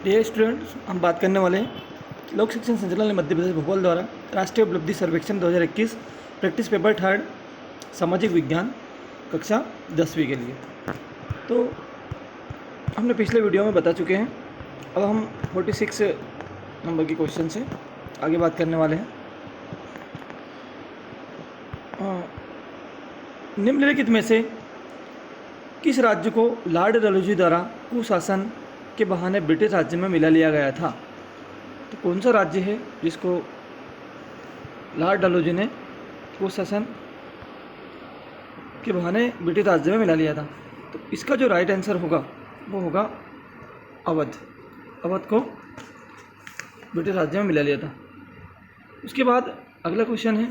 Dear students, हम बात करने वाले हैं लोक शिक्षण संचालनालय मध्य प्रदेश भोपाल द्वारा राष्ट्रीय उपलब्धि सर्वेक्षण 2021 प्रैक्टिस पेपर थर्ड सामाजिक विज्ञान कक्षा 10वीं के लिए। तो हमने पिछले वीडियो में बता चुके हैं। अब हम 46 नंबर की क्वेश्चन से आगे बात करने वाले हैं। निम्नलिखित में से किस राज्य को लॉर्ड डलहौजी द्वारा कुशासन के बहाने ब्रिटिश राज्य में मिला लिया गया था? तो कौन सा राज्य है जिसको लॉर्ड डलहौजी ने कुशासन के बहाने ब्रिटिश राज्य में मिला लिया था? तो इसका जो राइट आंसर होगा वो होगा अवध। अवध को ब्रिटिश राज्य में मिला लिया था। उसके बाद अगला क्वेश्चन है,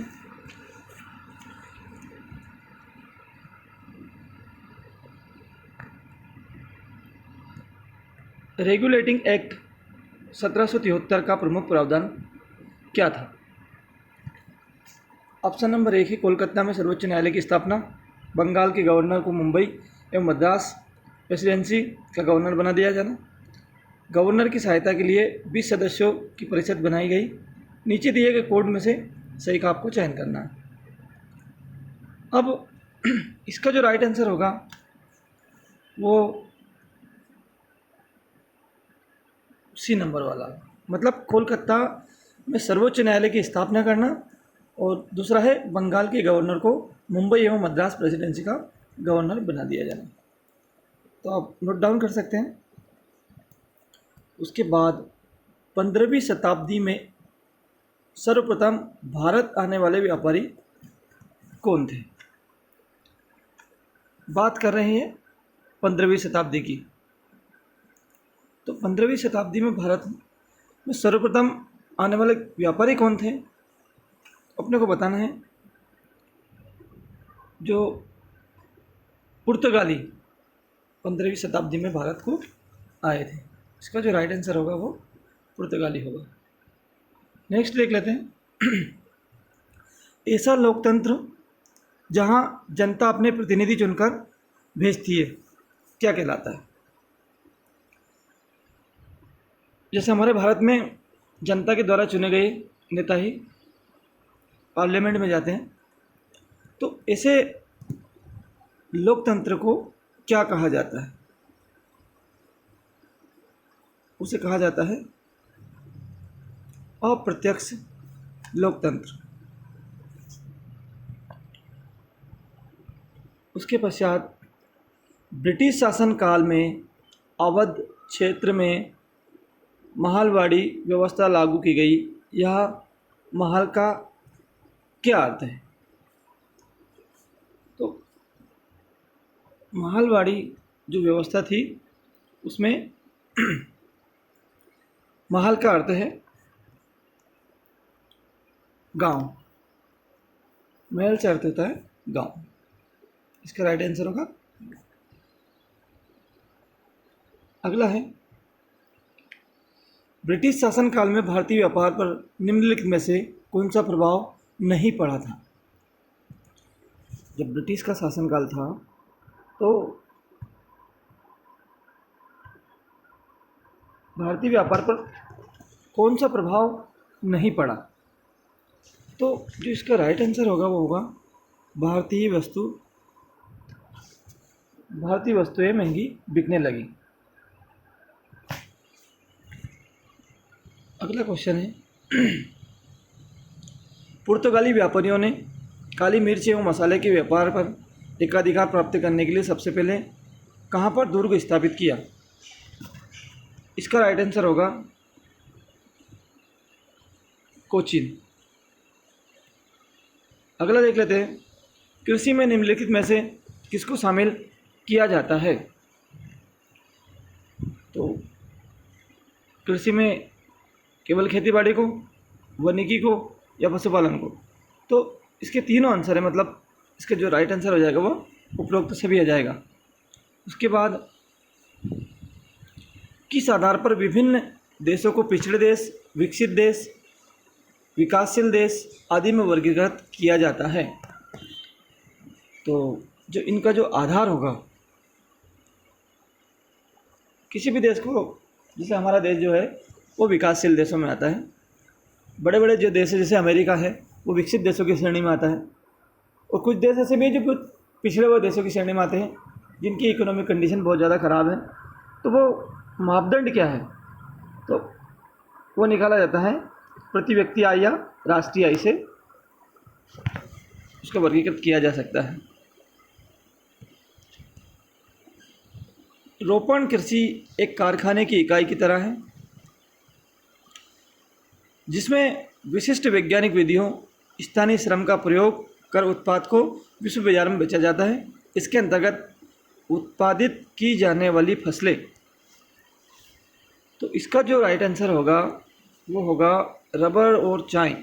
रेगुलेटिंग एक्ट 1773 का प्रमुख प्रावधान क्या था? ऑप्शन नंबर 1 है कोलकाता में सर्वोच्च न्यायालय की स्थापना, बंगाल के गवर्नर को मुंबई एवं मद्रास प्रेसिडेंसी का गवर्नर बना दिया जाना, गवर्नर की सहायता के लिए 20 सदस्यों की परिषद बनाई गई। नीचे दिए गए कोड में से सही का आपको चयन करना है। अब इसका जो राइट आंसर होगा वो सी नंबर वाला, मतलब कोलकाता में सर्वोच्च न्यायालय की स्थापना करना, और दूसरा है बंगाल के गवर्नर को मुंबई एवं मद्रास प्रेसिडेंसी का गवर्नर बना दिया जाना। तो आप नोट डाउन कर सकते हैं। उसके बाद 15वीं शताब्दी में सर्वप्रथम भारत आने वाले व्यापारी कौन थे? बात कर रहे हैं 15वीं शताब्दी की। तो 15वीं शताब्दी में भारत में सर्वप्रथम आने वाले व्यापारी कौन थे अपने को बताना है। जो पुर्तगाली 15वीं शताब्दी में भारत को आए थे, इसका जो राइट आंसर होगा वो पुर्तगाली होगा। नेक्स्ट देख लेते हैं, ऐसा लोकतंत्र जहां जनता अपने प्रतिनिधि चुनकर भेजती है क्या कहलाता है? जैसे हमारे भारत में जनता के द्वारा चुने गए नेता ही पार्लियामेंट में जाते हैं, तो ऐसे लोकतंत्र को क्या कहा जाता है? उसे कहा जाता है अप्रत्यक्ष लोकतंत्र। उसके पश्चात ब्रिटिश शासन काल में अवध क्षेत्र में महालवाड़ी व्यवस्था लागू की गई। यह महल का क्या अर्थ है? तो महलवाड़ी जो व्यवस्था थी उसमें महल का अर्थ है गांव, महल से अर्थ होता है गांव। इसका राइट आंसर होगा। अगला है, ब्रिटिश शासन काल में भारतीय व्यापार पर निम्नलिखित में से कौन सा प्रभाव नहीं पड़ा था? जब ब्रिटिश का शासनकाल था तो भारतीय व्यापार पर कौन सा प्रभाव नहीं पड़ा? तो जो इसका राइट आंसर होगा वो होगा भारतीय वस्तुएं महंगी बिकने लगी। अगला क्वेश्चन है, पुर्तगाली व्यापारियों ने काली मिर्च एवं मसाले के व्यापार पर एकाधिकार प्राप्त करने के लिए सबसे पहले कहाँ पर दुर्ग स्थापित किया? इसका राइट आंसर होगा कोचीन। अगला देख लेते हैं, कृषि में निम्नलिखित में से किसको शामिल किया जाता है? तो कृषि में केवल खेतीबाड़ी को, वानिकी को या पशुपालन को? तो इसके तीनों आंसर है, मतलब इसका जो राइट आंसर हो जाएगा वो उपरोक्त से भी आ जाएगा। उसके बाद किस आधार पर विभिन्न देशों को पिछड़े देश, विकसित देश, विकासशील देश आदि में वर्गीकृत किया जाता है? तो जो इनका जो आधार होगा, किसी भी देश को जिससे हमारा देश जो है वो विकासशील देशों में आता है। बड़े बड़े जो देश है जैसे अमेरिका है वो विकसित देशों की श्रेणी में आता है, और कुछ देश ऐसे भी हैं जो कुछ पिछड़े हुए देशों की श्रेणी में आते हैं जिनकी इकोनॉमिक कंडीशन बहुत ज़्यादा ख़राब है। तो वो मापदंड क्या है, तो वो निकाला जाता है प्रति व्यक्ति आय या राष्ट्रीय आय से, उसका वर्गीकृत किया जा सकता है। रोपण कृषि एक कारखाने की इकाई की तरह है जिसमें विशिष्ट वैज्ञानिक विधियों, स्थानीय श्रम का प्रयोग कर उत्पाद को विश्व बाजार में बेचा जाता है। इसके अंतर्गत उत्पादित की जाने वाली फसलें, तो इसका जो राइट आंसर होगा वो होगा रबर और चाय।